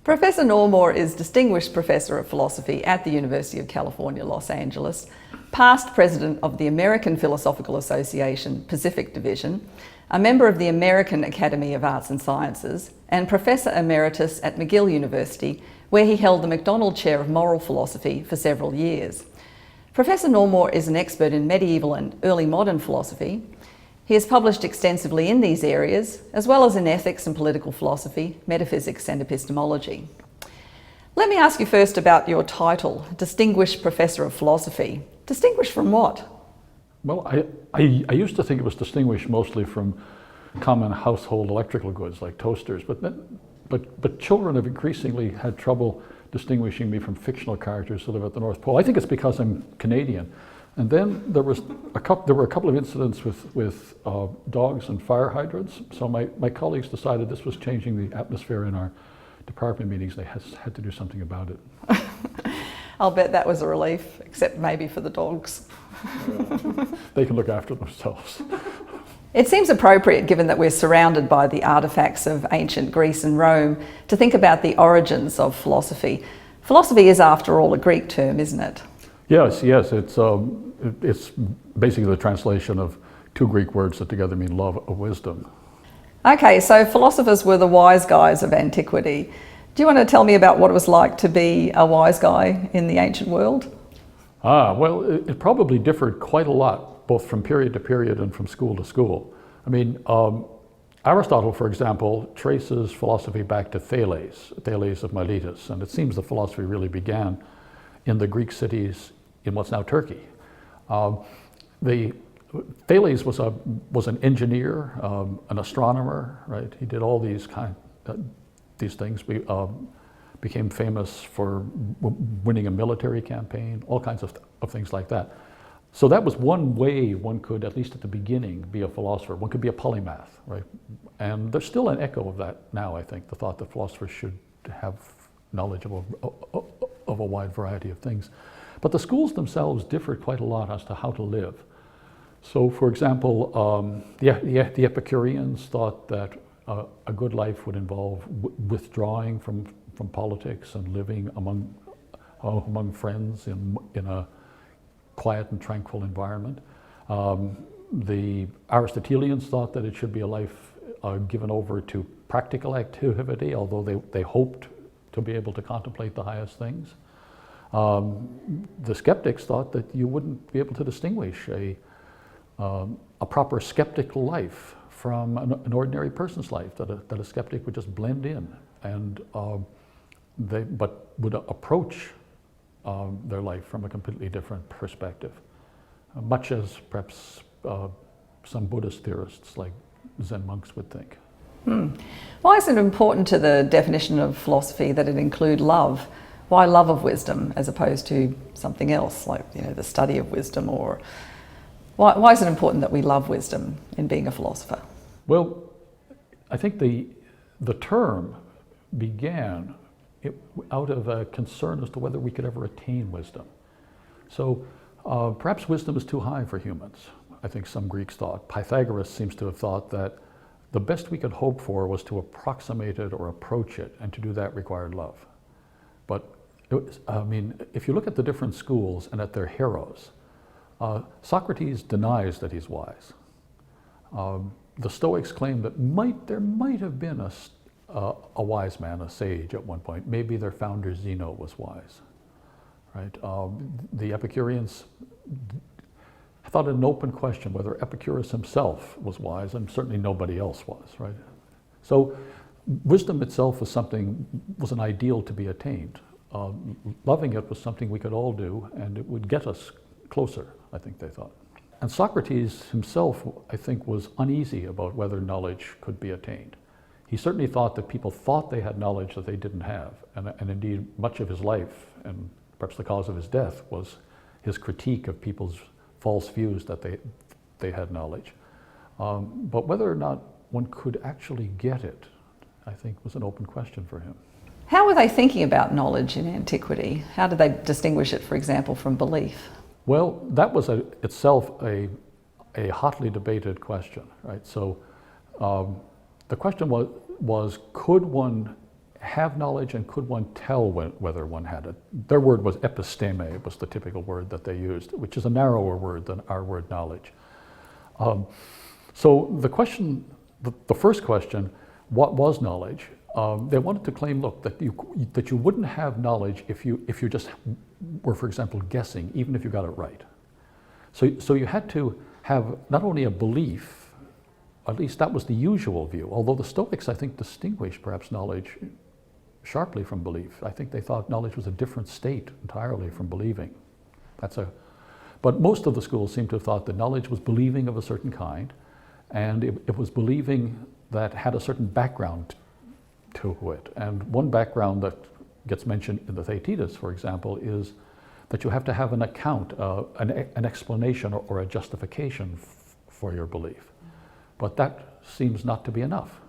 Professor Normoore is Distinguished Professor of Philosophy at the University of California, Los Angeles, past President of the American Philosophical Association Pacific Division, a member of the American Academy of Arts and Sciences, and Professor Emeritus at McGill University, where he held the MacDonald Chair of Moral Philosophy for several years. Professor Normoore is an expert in medieval and early modern philosophy. He has published extensively in these areas, as well as in ethics and political philosophy, metaphysics and epistemology. Let me ask you first about your title, Distinguished Professor of Philosophy. Distinguished from what? Well, I used to think it was distinguished mostly from common household electrical goods like toasters, but children have increasingly had trouble distinguishing me from fictional characters who live at the North Pole. I think it's because I'm Canadian. And then there were a couple of incidents with dogs and fire hydrants. So my colleagues decided this was changing the atmosphere in our department meetings. They had to do something about it. I'll bet that was a relief, except maybe for the dogs. They can look after themselves. It seems appropriate, given that we're surrounded by the artefacts of ancient Greece and Rome, to think about the origins of philosophy. Philosophy is, after all, a Greek term, isn't it? Yes, it's basically the translation of two Greek words that together mean love of wisdom. Okay, so philosophers were the wise guys of antiquity. Do you want to tell me about what it was like to be a wise guy in the ancient world? Well, it probably differed quite a lot, both from period to period and from school to school. I mean, Aristotle, for example, traces philosophy back to Thales of Miletus, and it seems that philosophy really began in the Greek cities in what's now Turkey. Thales was an engineer, an astronomer, right? He did all these things. We became famous for winning a military campaign, all kinds of things like that. So that was one way one could, at least at the beginning, be a philosopher. One could be a polymath, right? And there's still an echo of that now, I think, the thought that philosophers should have knowledge of a wide variety of things. But the schools themselves differed quite a lot as to how to live. So, for example, the Epicureans thought that a good life would involve withdrawing from politics and living among friends in a quiet and tranquil environment. The Aristotelians thought that it should be a life given over to practical activity, although they hoped to be able to contemplate the highest things. The skeptics thought that you wouldn't be able to distinguish a proper skeptical life from an ordinary person's life, that a skeptic would just blend in, and but would approach their life from a completely different perspective, much as perhaps some Buddhist theorists like Zen monks would think. Why is it important to the definition of philosophy that it include love? Why love of wisdom as opposed to something else, like the study of wisdom? Or why is it important that we love wisdom in being a philosopher? Well, I think the term began out of a concern as to whether we could ever attain wisdom. So perhaps wisdom is too high for humans, I think some Greeks thought. Pythagoras seems to have thought that the best we could hope for was to approximate it or approach it, and to do that required love. But if you look at the different schools and at their heroes, Socrates denies that he's wise. The Stoics claim that there might have been a wise man, a sage at one point. Maybe their founder Zeno was wise, right? The Epicureans thought it an open question whether Epicurus himself was wise, and certainly nobody else was, right? So wisdom itself was an ideal to be attained. Loving it was something we could all do, and it would get us closer, I think they thought. And Socrates himself, I think, was uneasy about whether knowledge could be attained. He certainly thought that people thought they had knowledge that they didn't have, and indeed much of his life, and perhaps the cause of his death, was his critique of people's false views that they had knowledge. But whether or not one could actually get it, I think, was an open question for him. How were they thinking about knowledge in antiquity? How did they distinguish it, for example, from belief? Well, that was itself a hotly debated question, right? So the question was, could one have knowledge and could one tell whether one had it? Their word was episteme, was the typical word that they used, which is a narrower word than our word knowledge. So the question, the first question, what was knowledge? They wanted to claim, look, that you wouldn't have knowledge if you just were, for example, guessing, even if you got it right. So you had to have not only a belief, at least that was the usual view, although the Stoics, I think, distinguished perhaps knowledge sharply from belief. I think they thought knowledge was a different state entirely from believing. But most of the schools seem to have thought that knowledge was believing of a certain kind, and it was believing that had a certain background to it. And one background that gets mentioned in the Theaetetus, for example, is that you have to have an account, an explanation or a justification for your belief. But that seems not to be enough,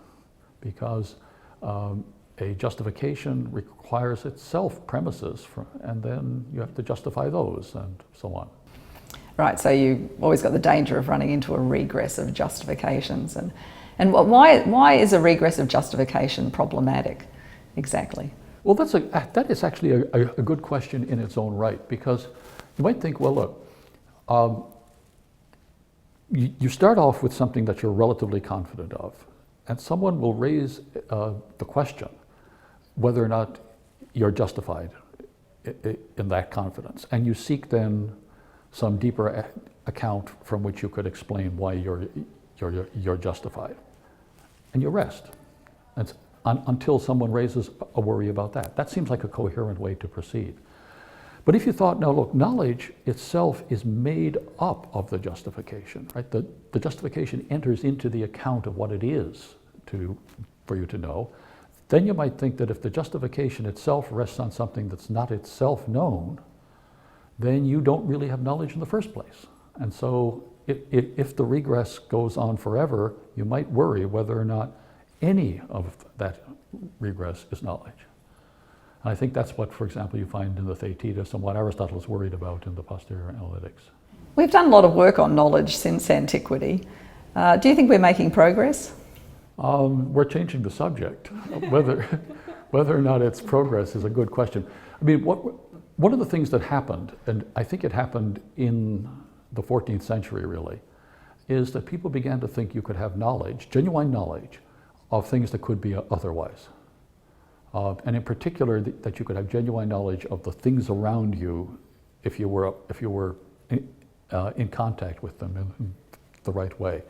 because a justification requires itself premises, and then you have to justify those and so on. Right, so you always got the danger of running into a regress of justifications. And why is a regress of justification problematic exactly? Well, that is actually a good question in its own right, because you might think, well, look, you start off with something that you're relatively confident of, and someone will raise the question whether or not you're justified in that confidence, and you seek then some deeper account from which you could explain why you're justified, and you rest until someone raises a worry about that. That seems like a coherent way to proceed. But if you thought, no, look, knowledge itself is made up of the justification, right? The justification enters into the account of what it is for you to know, then you might think that if the justification itself rests on something that's not itself known, then you don't really have knowledge in the first place. And so if the regress goes on forever, you might worry whether or not any of that regress is knowledge. And I think that's what, for example, you find in the Theaetetus and what Aristotle is worried about in the Posterior Analytics. We've done a lot of work on knowledge since antiquity. Do you think we're making progress? We're changing the subject. Whether or not it's progress is a good question. I mean, one of the things that happened, and I think it happened in the 14th century really, is that people began to think you could have knowledge, genuine knowledge, of things that could be otherwise. And in particular, that you could have genuine knowledge of the things around you if you were in contact with them in the right way.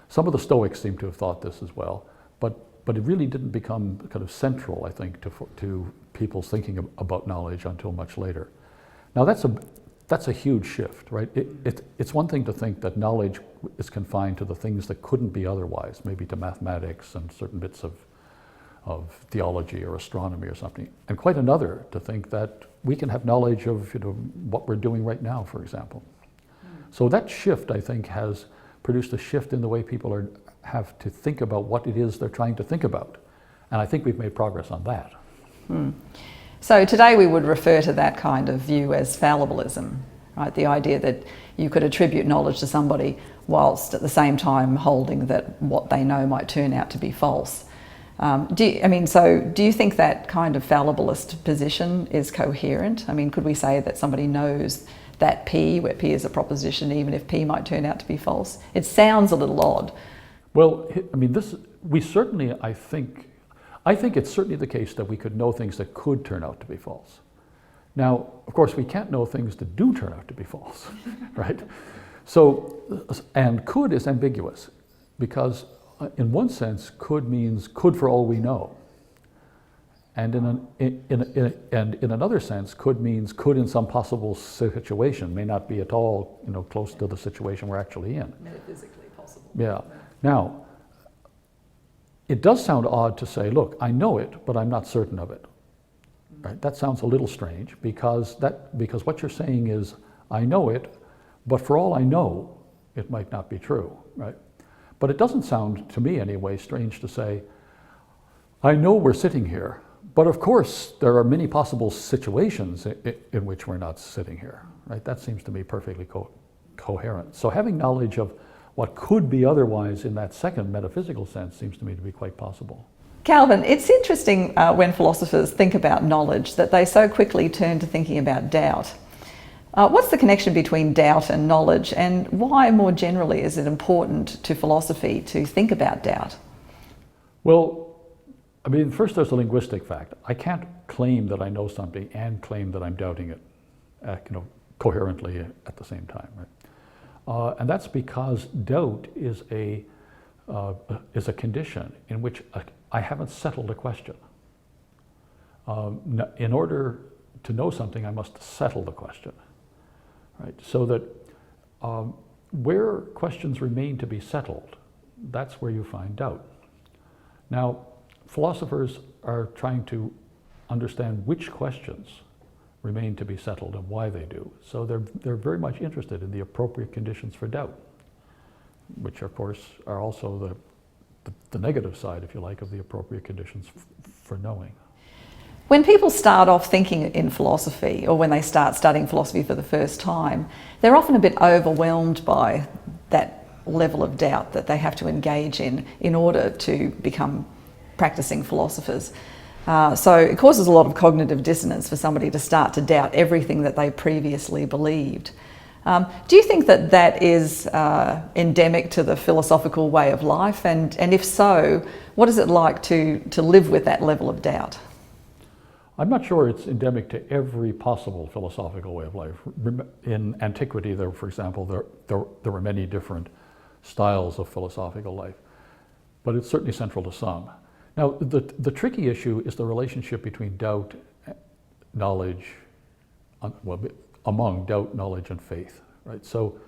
Some of the Stoics seem to have thought this as well, but it really didn't become kind of central, I think, to people's thinking about knowledge until much later. Now that's a huge shift, right? It's one thing to think that knowledge is confined to the things that couldn't be otherwise, maybe to mathematics and certain bits of theology or astronomy or something, and quite another to think that we can have knowledge of what we're doing right now, for example. So that shift, I think, has produced a shift in the way people have to think about what it is they're trying to think about. And I think we've made progress on that. So today we would refer to that kind of view as fallibilism, right? The idea that you could attribute knowledge to somebody whilst at the same time holding that what they know might turn out to be false. Do you think that kind of fallibilist position is coherent? I mean, could we say that somebody knows that P, where P is a proposition, even if P might turn out to be false? It sounds a little odd. Well, I mean, we certainly, I think it's certainly the case that we could know things that could turn out to be false. Now, of course, we can't know things that do turn out to be false, right? So, and could is ambiguous, because in one sense, could means could for all we know. And in another sense, could means could in some possible situation, may not be at all close to the situation we're actually in. Metaphysically possible. Yeah. Now, it does sound odd to say, look, I know it, but I'm not certain of it. Right? That sounds a little strange because what you're saying is, I know it, but for all I know, it might not be true, right? But it doesn't sound, to me anyway, strange to say, I know we're sitting here, but of course there are many possible situations in which we're not sitting here, right? That seems to me perfectly coherent. So having knowledge of what could be otherwise in that second metaphysical sense seems to me to be quite possible. Calvin, it's interesting when philosophers think about knowledge that they so quickly turn to thinking about doubt. What's the connection between doubt and knowledge, and why more generally is it important to philosophy to think about doubt? Well, I mean, first there's a linguistic fact. I can't claim that I know something and claim that I'm doubting it, coherently at the same time, right? And that's because doubt is a condition in which I haven't settled a question. In order to know something, I must settle the question, right? So that where questions remain to be settled, that's where you find doubt. Now, philosophers are trying to understand which questions remain to be settled and why they do. So they're very much interested in the appropriate conditions for doubt, which of course are also the negative side, if you like, of the appropriate conditions for knowing. When people start off thinking in philosophy, or when they start studying philosophy for the first time, they're often a bit overwhelmed by that level of doubt that they have to engage in order to become practicing philosophers. So it causes a lot of cognitive dissonance for somebody to start to doubt everything that they previously believed. Do you think that that is endemic to the philosophical way of life? And if so, what is it like to live with that level of doubt? I'm not sure it's endemic to every possible philosophical way of life. In antiquity, for example, there were many different styles of philosophical life, but it's certainly central to some. Now, the tricky issue is the relationship between doubt, knowledge, among doubt, knowledge, and faith, right? So,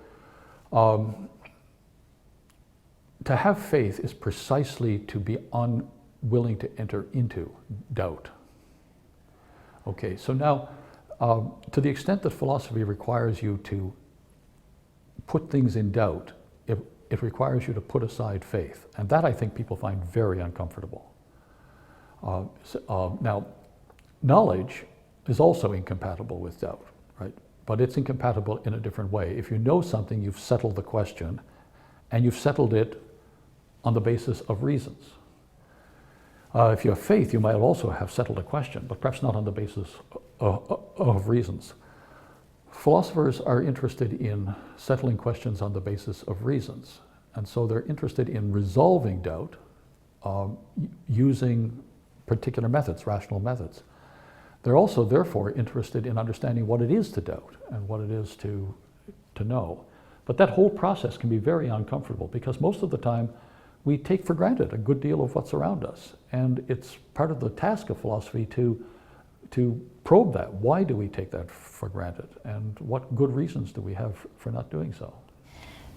to have faith is precisely to be unwilling to enter into doubt. Okay, so now, to the extent that philosophy requires you to put things in doubt, it requires you to put aside faith, and that I think people find very uncomfortable. Now, knowledge is also incompatible with doubt, right? But it's incompatible in a different way. If you know something, you've settled the question, and you've settled it on the basis of reasons. If you have faith, you might also have settled a question, but perhaps not on the basis of reasons. Philosophers are interested in settling questions on the basis of reasons, and so they're interested in resolving doubt using particular methods, rational methods. They're also, therefore, interested in understanding what it is to doubt and what it is to know. But that whole process can be very uncomfortable because most of the time we take for granted a good deal of what's around us. And it's part of the task of philosophy to probe that. Why do we take that for granted? And what good reasons do we have for not doing so?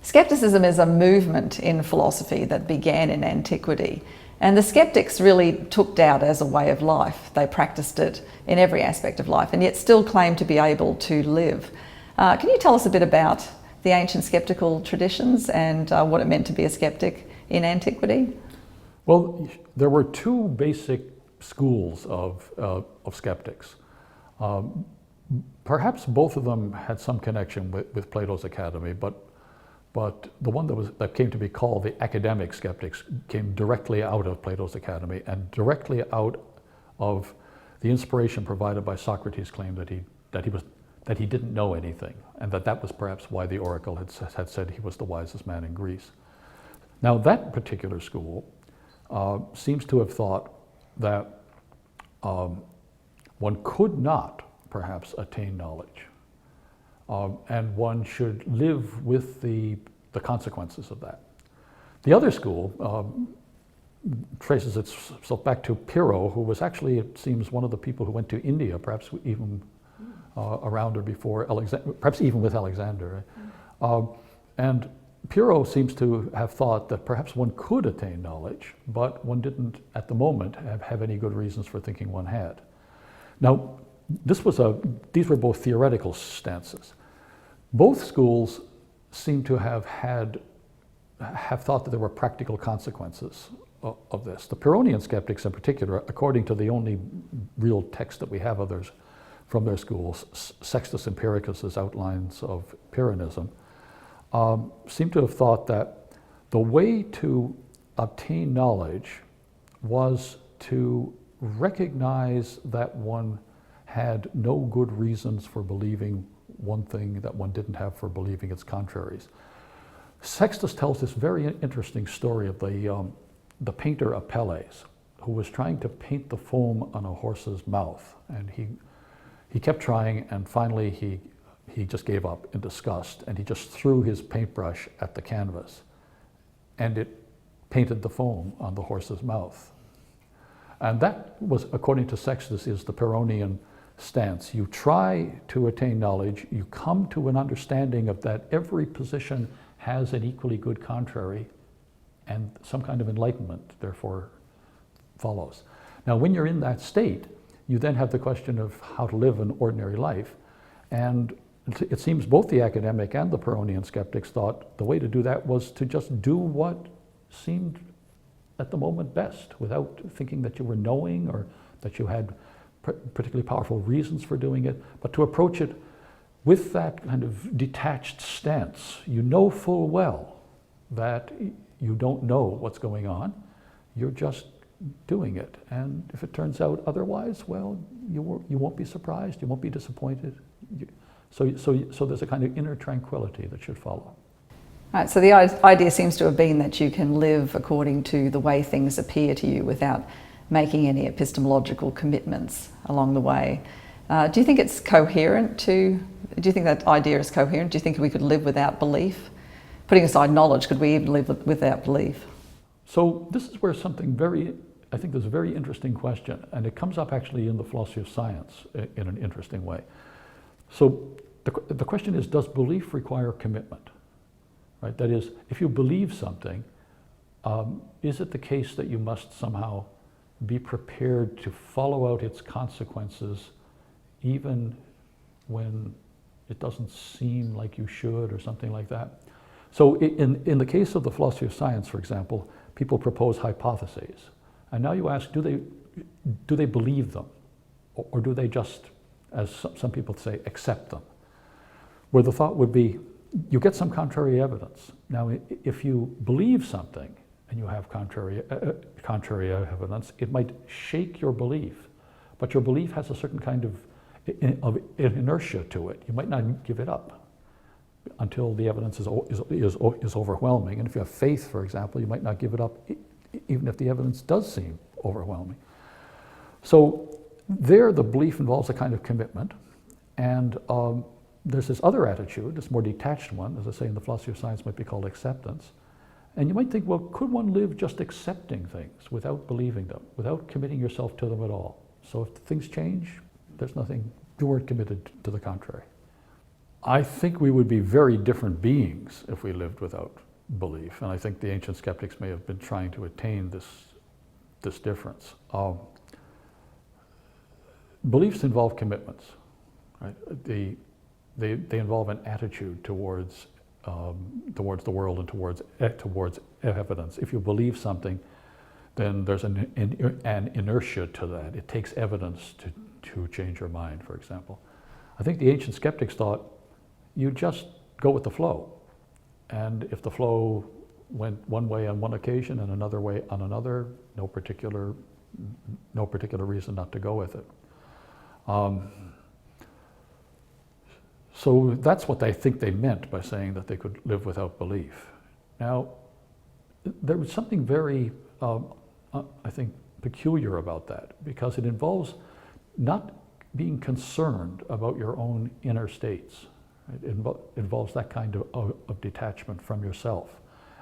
Skepticism is a movement in philosophy that began in antiquity. And the skeptics really took doubt as a way of life. They practiced it in every aspect of life and yet still claimed to be able to live. Can you tell us a bit about the ancient skeptical traditions and what it meant to be a skeptic in antiquity? Well, there were two basic schools of skeptics. Perhaps both of them had some connection with Plato's Academy, but the one that came to be called the academic skeptics came directly out of Plato's Academy and directly out of the inspiration provided by Socrates' claim that he didn't know anything, and that was perhaps why the oracle had said he was the wisest man in Greece. Now, that particular school seems to have thought that one could not perhaps attain knowledge. And one should live with the consequences of that. The other school traces itself back to Pyrrho, who was actually, it seems, one of the people who went to India, perhaps even around or before Alexander, perhaps even with Alexander. And Pyrrho seems to have thought that perhaps one could attain knowledge, but one didn't, at the moment, have any good reasons for thinking one had. Now, these were both theoretical stances. Both schools seem to have thought that there were practical consequences of this. The Pyrrhonian skeptics in particular, according to the only real text that we have of theirs from their schools, Sextus Empiricus's Outlines of Pyrrhonism, seem to have thought that the way to obtain knowledge was to recognize that one had no good reasons for believing one thing that one didn't have for believing its contraries. Sextus tells this very interesting story of the painter Apelles, who was trying to paint the foam on a horse's mouth, and he kept trying, and finally he just gave up in disgust, and he just threw his paintbrush at the canvas, and it painted the foam on the horse's mouth. And that was, according to Sextus, is the Pyrrhonian stance. You try to attain knowledge, you come to an understanding of that every position has an equally good contrary, and some kind of enlightenment therefore follows. Now, when you're in that state, you then have the question of how to live an ordinary life, and it seems both the academic and the Pyrrhonian skeptics thought the way to do that was to just do what seemed at the moment best, without thinking that you were knowing or that you had particularly powerful reasons for doing it, but to approach it with that kind of detached stance. You know full well that you don't know what's going on, you're just doing it. And if it turns out otherwise, well, you won't be surprised, you won't be disappointed. So there's a kind of inner tranquility that should follow. Right, so the idea seems to have been that you can live according to the way things appear to you without making any epistemological commitments along the way. Do you think it's coherent do you think that idea is coherent? Do you think we could live without belief? Putting aside knowledge, could we even live without belief? So this is where I think there's a very interesting question, and it comes up actually in the philosophy of science in an interesting way. So the question is, does belief require commitment? Right? That is, if you believe something, is it the case that you must somehow be prepared to follow out its consequences even when it doesn't seem like you should, or something like that? So in the case of the philosophy of science, for example, people propose hypotheses. And now you ask, do they believe them? Or do they just, as some people say, accept them? Where the thought would be, you get some contrary evidence. Now, if you believe something and you have contrary evidence, it might shake your belief, but your belief has a certain kind of inertia to it. You might not give it up until the evidence is overwhelming. And if you have faith, for example, you might not give it up even if the evidence does seem overwhelming. So there, the belief involves a kind of commitment, and there's this other attitude, this more detached one, as I say in the philosophy of science, might be called acceptance. And you might think, well, could one live just accepting things without believing them, without committing yourself to them at all? So if things change, there's nothing, you weren't committed to the contrary. I think we would be very different beings if we lived without belief, and I think the ancient skeptics may have been trying to attain this difference. Beliefs involve commitments, right? They involve an attitude towards the world and towards evidence. If you believe something, then there's an inertia to that. It takes evidence to change your mind, for example. I think the ancient skeptics thought you just go with the flow. And if the flow went one way on one occasion and another way on another, no particular reason not to go with it. So that's what I think they meant by saying that they could live without belief. Now, there was something very, I think, peculiar about that, because it involves not being concerned about your own inner states. It involves that kind of detachment from yourself.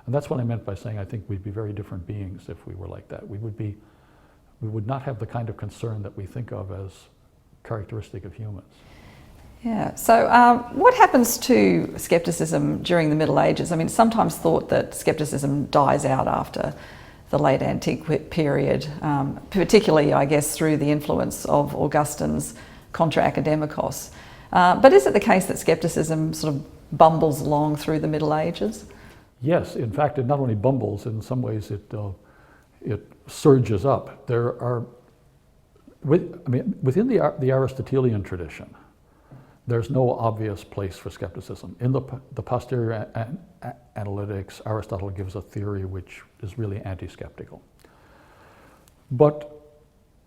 And that's what I meant by saying I think we'd be very different beings if we were like that. We would not have the kind of concern that we think of as characteristic of humans. Yeah, so what happens to skepticism during the Middle Ages? I mean, it's sometimes thought that skepticism dies out after the late antique period, particularly, I guess, through the influence of Augustine's Contra Academicos. But is it the case that skepticism sort of bumbles along through the Middle Ages? Yes, in fact, it not only bumbles, in some ways it surges up. There are, within the Aristotelian tradition, there's no obvious place for skepticism. In the posterior analytics, Aristotle gives a theory which is really anti-skeptical. But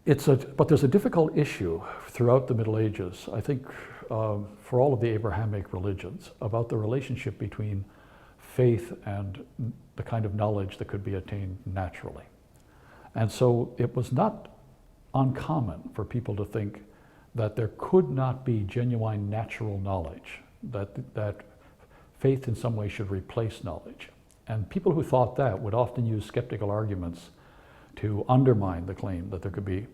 but there's a difficult issue throughout the Middle Ages, I think, for all of the Abrahamic religions, about the relationship between faith and the kind of knowledge that could be attained naturally. And so it was not uncommon for people to think that there could not be genuine natural knowledge, that faith in some way should replace knowledge. And people who thought that would often use skeptical arguments to undermine the claim that there could be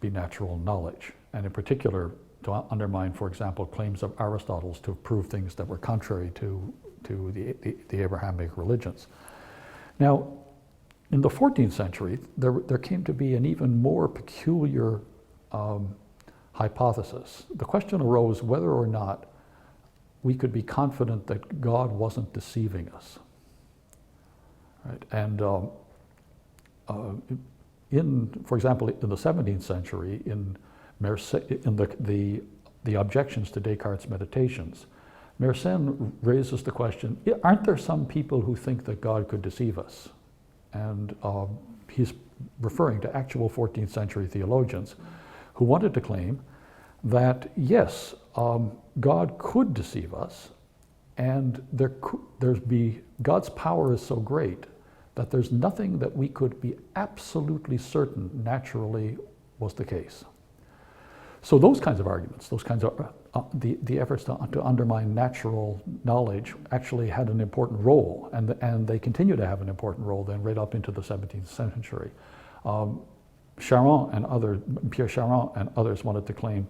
natural knowledge, and in particular to undermine, for example, claims of Aristotle's to prove things that were contrary to the Abrahamic religions. Now, in the 14th century, there came to be an even more peculiar hypothesis. The question arose whether or not we could be confident that God wasn't deceiving us. Right? And for example, in the 17th century, in the objections to Descartes' Meditations, Mersenne raises the question, aren't there some people who think that God could deceive us? And he's referring to actual 14th century theologians who wanted to claim that, yes, God could deceive us, and God's power is so great that there's nothing that we could be absolutely certain naturally was the case. So those kinds of arguments, those kinds of the efforts to undermine natural knowledge actually had an important role, and they continue to have an important role then right up into the 17th century. Charron and Pierre Charron and others wanted to claim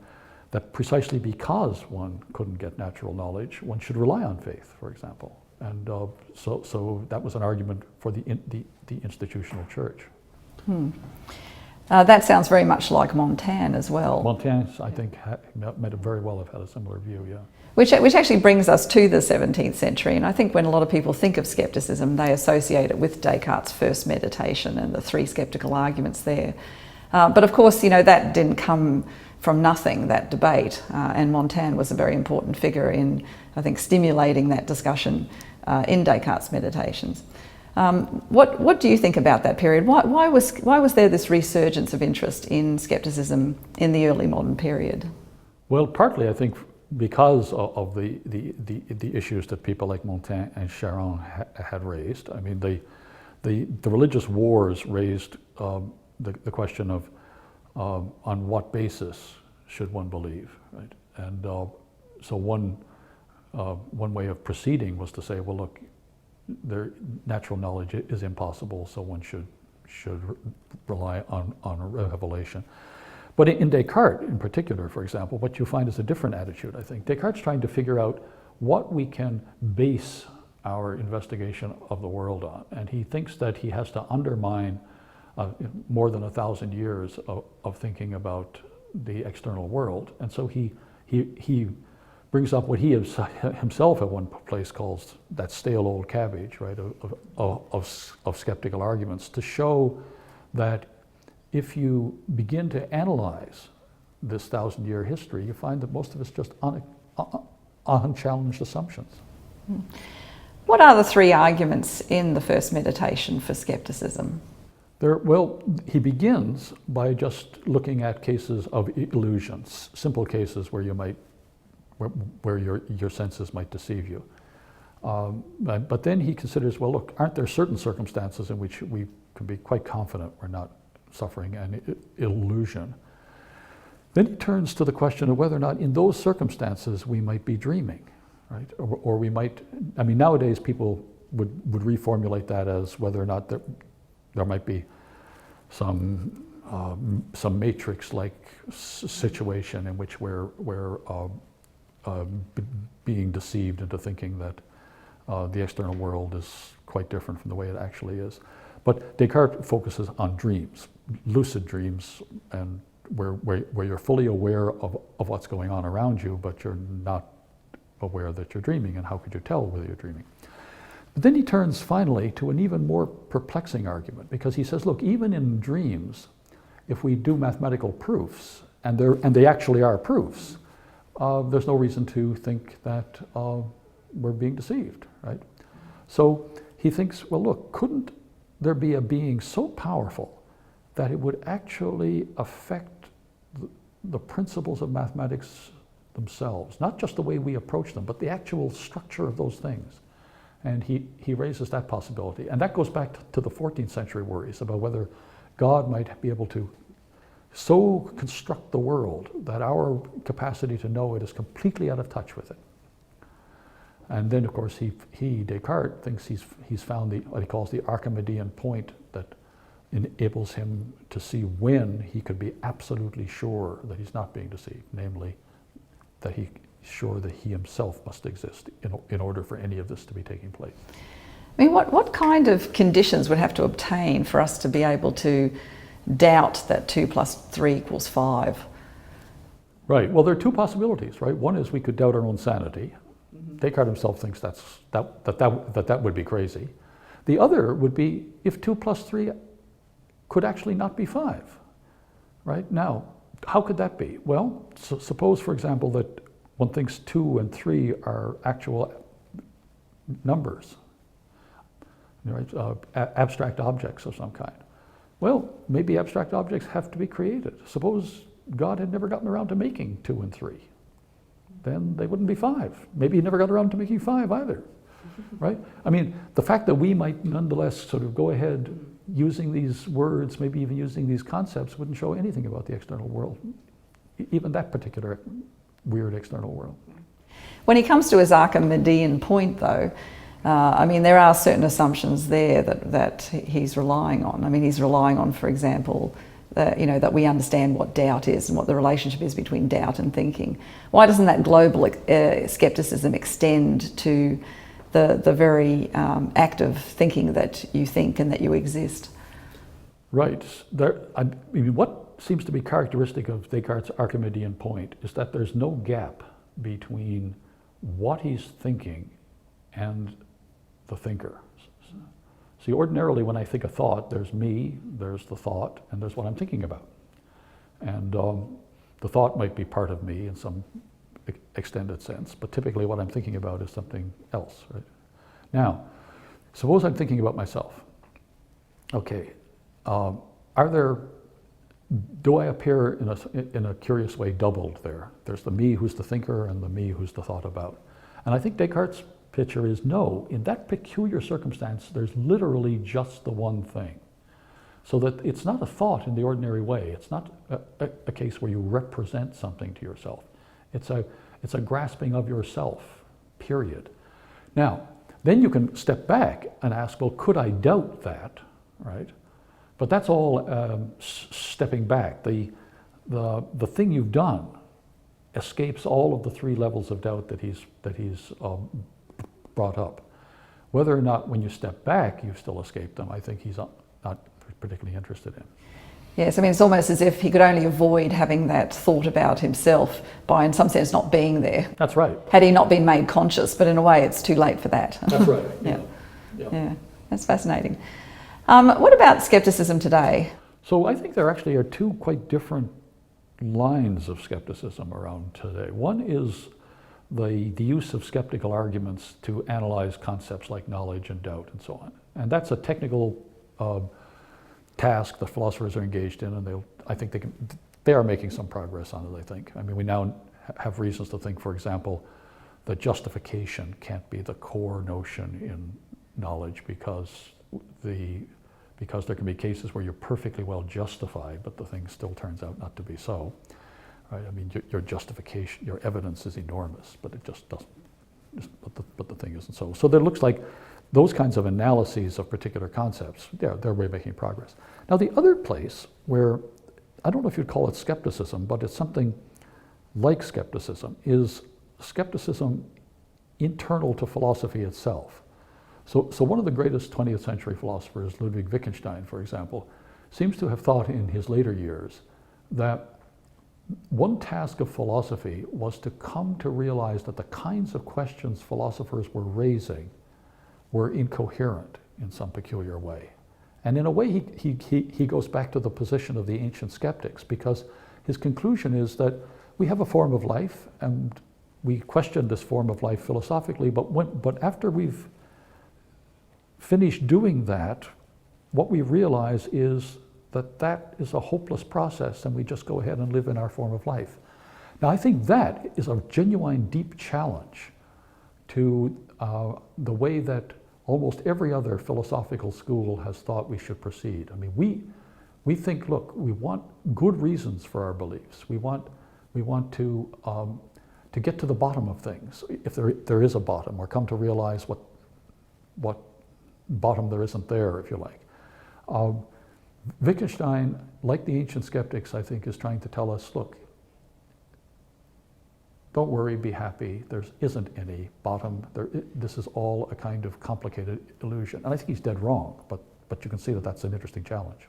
that precisely because one couldn't get natural knowledge, one should rely on faith, for example. And so that was an argument for the institutional church. That sounds very much like Montaigne as well. Montaigne, I think, might have very well have had a similar view, yeah. Which actually brings us to the 17th century, and I think when a lot of people think of skepticism, they associate it with Descartes' first meditation and the three skeptical arguments there. But of course, that didn't come from nothing, that debate, and Montaigne was a very important figure in, I think, stimulating that discussion in Descartes' Meditations. What do you think about that period? Why was there this resurgence of interest in skepticism in the early modern period? Well, partly I think because of the issues that people like Montaigne and Charron had raised. I mean, the religious wars raised the question of on what basis should one believe, right? And so one way of proceeding was to say, well, look, natural knowledge is impossible, so one should rely on revelation. But in Descartes, in particular, for example, what you find is a different attitude, I think. Descartes is trying to figure out what we can base our investigation of the world on, and he thinks that he has to undermine more than 1,000 years of thinking about the external world, and so he brings up what he himself at one place calls that stale old cabbage, right, of skeptical arguments, to show that if you begin to analyze this 1,000-year history, you find that most of it's just unchallenged assumptions. What are the three arguments in the first meditation for skepticism? Well, he begins by just looking at cases of illusions, simple cases where your senses might deceive you. But then he considers, well, look, aren't there certain circumstances in which we can be quite confident we're not suffering an illusion? Then he turns to the question of whether or not in those circumstances we might be dreaming, right? Or we might, I mean, nowadays people would reformulate that as whether or not there might be some matrix-like situation in which we're being deceived into thinking that the external world is quite different from the way it actually is. But Descartes focuses on dreams, lucid dreams, and where you're fully aware of what's going on around you, but you're not aware that you're dreaming, and how could you tell whether you're dreaming? But then he turns finally to an even more perplexing argument, because he says, look, even in dreams, if we do mathematical proofs, and they actually are proofs, there's no reason to think that we're being deceived, right? So he thinks, well, look, couldn't there be a being so powerful that it would actually affect the principles of mathematics themselves, not just the way we approach them, but the actual structure of those things. And he raises that possibility. And that goes back to the 14th century worries about whether God might be able to so construct the world that our capacity to know it is completely out of touch with it. And then, of course, Descartes, thinks he's found what he calls the Archimedean point that enables him to see when he could be absolutely sure that he's not being deceived, namely that he's sure that he himself must exist in order for any of this to be taking place. I mean, what kind of conditions would have to obtain for us to be able to doubt that 2 + 3 = 5? Right. Well, there are two possibilities, right? One is we could doubt our own sanity. Descartes himself thinks that would be crazy. The other would be if 2 + 3 could actually not be 5, right? Now, how could that be? Well, suppose, for example, that one thinks 2 and 3 are actual numbers, right? Abstract objects of some kind. Well, maybe abstract objects have to be created. Suppose God had never gotten around to making 2 and 3. Then they wouldn't be 5. Maybe he never got around to making 5 either, right? I mean, the fact that we might nonetheless sort of go ahead using these words, maybe even using these concepts, wouldn't show anything about the external world, even that particular weird external world. When he comes to his Archimedean point, though, I mean, there are certain assumptions there that he's relying on. I mean, he's relying on, for example, that we understand what doubt is and what the relationship is between doubt and thinking. Why doesn't that global skepticism extend to the very act of thinking that you think and that you exist? Right. I mean, what seems to be characteristic of Descartes' Archimedean point is that there's no gap between what he's thinking and the thinker. See, ordinarily when I think a thought, there's me, there's the thought, and there's what I'm thinking about. And the thought might be part of me in some extended sense, but typically what I'm thinking about is something else, right? Now, suppose I'm thinking about myself. Okay, do I appear in a curious way doubled there? There's the me who's the thinker and the me who's the thought about. And I think Descartes' picture is no, in that peculiar circumstance, there's literally just the one thing. So that it's not a thought in the ordinary way. It's not a case where you represent something to yourself. It's a grasping of yourself, period. Now, then you can step back and ask, well, could I doubt that, right? But that's all stepping back. The thing you've done escapes all of the 3 levels of doubt that he's brought up. Whether or not when you step back you've still escaped them, I think he's not particularly interested in. Yes, I mean, it's almost as if he could only avoid having that thought about himself by, in some sense, not being there. That's right. Had he not been made conscious, but in a way it's too late for that. That's right. Yeah, that's fascinating. What about skepticism today? So I think there actually are 2 quite different lines of skepticism around today. One is the use of skeptical arguments to analyze concepts like knowledge and doubt and so on. And that's a technical task that philosophers are engaged in, and I think they are making some progress on it, I think. I mean, we now have reasons to think, for example, that justification can't be the core notion in knowledge because there can be cases where you're perfectly well justified, but the thing still turns out not to be so. Right? I mean, your justification, your evidence is enormous, but it just doesn't. But the thing isn't so. So there looks like those kinds of analyses of particular concepts, they're really making progress. Now, the other place where I don't know if you'd call it skepticism, but it's something like skepticism, is skepticism internal to philosophy itself. So one of the greatest 20th century philosophers, Ludwig Wittgenstein, for example, seems to have thought in his later years that one task of philosophy was to come to realize that the kinds of questions philosophers were raising were incoherent in some peculiar way. And in a way, he goes back to the position of the ancient skeptics, because his conclusion is that we have a form of life, and we question this form of life philosophically, but after we've finished doing that, what we realize is that is a hopeless process and we just go ahead and live in our form of life. Now, I think that is a genuine, deep challenge to the way that almost every other philosophical school has thought we should proceed. I mean, we think, look, we want good reasons for our beliefs. We want to get to the bottom of things, if there is a bottom, or come to realize what bottom there isn't there, if you like. Wittgenstein, like the ancient skeptics, I think, is trying to tell us, look, don't worry, be happy. There isn't any bottom. This is all a kind of complicated illusion. And I think he's dead wrong, but you can see that that's an interesting challenge.